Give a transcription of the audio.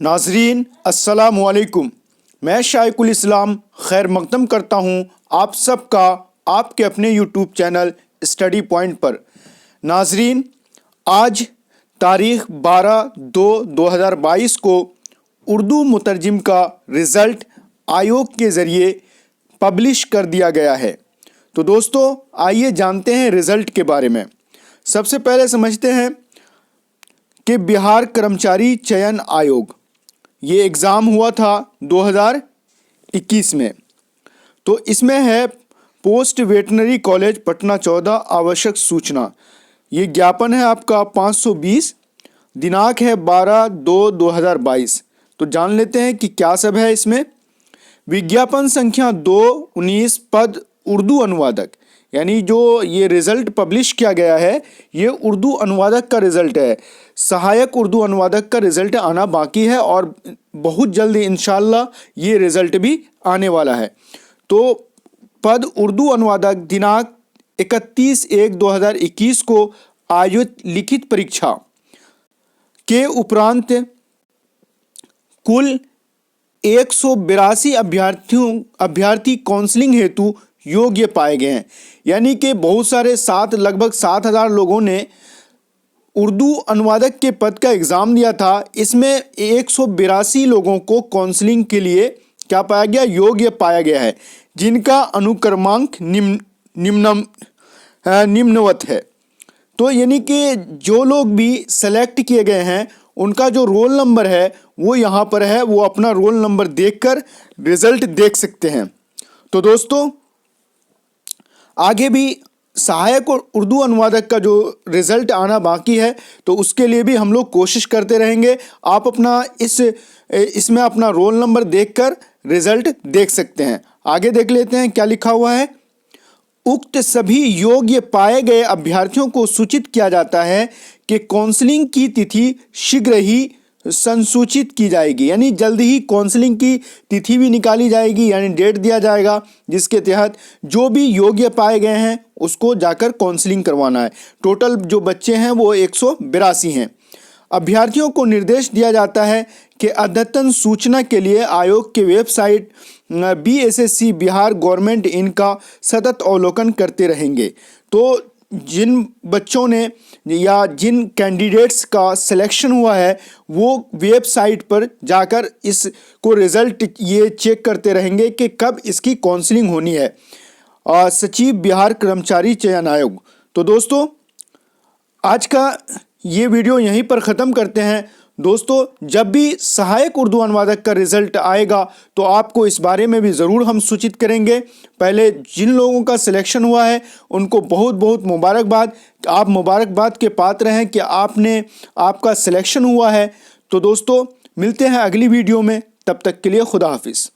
नाजरीन अस्सलामु अलैकुम। मैं शाइकुल इस्लाम खैर मकदम करता हूँ आप सबका आपके अपने यूट्यूब चैनल स्टडी पॉइंट पर। नाजरीन, आज तारीख़ 12/2/2022 को उर्दू मुतरजिम का रिज़ल्ट आयोग के ज़रिए पब्लिश कर दिया गया है। तो दोस्तों, आइए जानते हैं रिज़ल्ट के बारे में। सबसे पहले समझते हैं कि बिहार कर्मचारी चयन आयोग, ये एग्ज़ाम हुआ था 2021 में। तो इसमें है पोस्ट वेटनरी कॉलेज पटना 14 आवश्यक सूचना। ये ज्ञापन है आपका 520, दिनांक है 12/2/2022। तो जान लेते हैं कि क्या सब है इसमें। विज्ञापन संख्या 2/19 पद उर्दू अनुवादक, यानी जो ये रिज़ल्ट पब्लिश किया गया है ये उर्दू अनुवादक का रिज़ल्ट है। सहायक उर्दू अनुवादक का रिज़ल्ट आना बाकी है और बहुत जल्दी इंशाल्लाह ये रिज़ल्ट भी आने वाला है। तो पद उर्दू अनुवादक दिनांक 31/1/2021 को आयोजित लिखित परीक्षा के उपरांत कुल 182 अभ्यर्थी काउंसलिंग हेतु योग्य पाए गए हैं। यानी कि बहुत सारे लगभग 7,000 लोगों ने उर्दू अनुवादक के पद का एग्ज़ाम दिया था। इसमें 182 लोगों को काउंसलिंग के लिए क्या पाया गया, योग्य पाया गया है, जिनका अनुक्रमांक निम्नवत है। तो यानी कि जो लोग भी सेलेक्ट किए गए हैं उनका जो रोल नंबर है वो यहाँ पर है, वो अपना रोल नंबर देखकर रिज़ल्ट देख सकते हैं। तो दोस्तों, आगे भी सहायक और उर्दू अनुवादक का जो रिज़ल्ट आना बाकी है तो उसके लिए भी हम लोग कोशिश करते रहेंगे। आप अपना इसमें अपना रोल नंबर देखकर रिज़ल्ट देख सकते हैं। आगे देख लेते हैं क्या लिखा हुआ है। उक्त सभी योग्य पाए गए अभ्यर्थियों को सूचित किया जाता है कि काउंसलिंग की तिथि शीघ्र ही संसूचित की जाएगी। यानी जल्दी ही काउंसलिंग की तिथि भी निकाली जाएगी, यानी डेट दिया जाएगा जिसके तहत जो भी योग्य पाए गए हैं उसको जाकर काउंसलिंग करवाना है। टोटल जो बच्चे हैं वो 182 हैं। अभ्यर्थियों को निर्देश दिया जाता है कि अद्यतन सूचना के लिए आयोग के वेबसाइट BSSC बिहार गवर्नमेंट इनका सतत अवलोकन करते रहेंगे। तो जिन बच्चों ने या जिन कैंडिडेट्स का सिलेक्शन हुआ है वो वेबसाइट पर जाकर इसको रिज़ल्ट ये चेक करते रहेंगे कि कब इसकी काउंसलिंग होनी है। सचिव बिहार कर्मचारी चयन आयोग। तो दोस्तों, आज का ये वीडियो यहीं पर ख़त्म करते हैं। दोस्तों, जब भी सहायक उर्दू अनुवादक का रिज़ल्ट आएगा तो आपको इस बारे में भी ज़रूर हम सूचित करेंगे। पहले जिन लोगों का सिलेक्शन हुआ है उनको बहुत बहुत मुबारकबाद। आप मुबारकबाद के पात्र हैं कि आपका सिलेक्शन हुआ है। तो दोस्तों, मिलते हैं अगली वीडियो में, तब तक के लिए खुदा हाफिज़।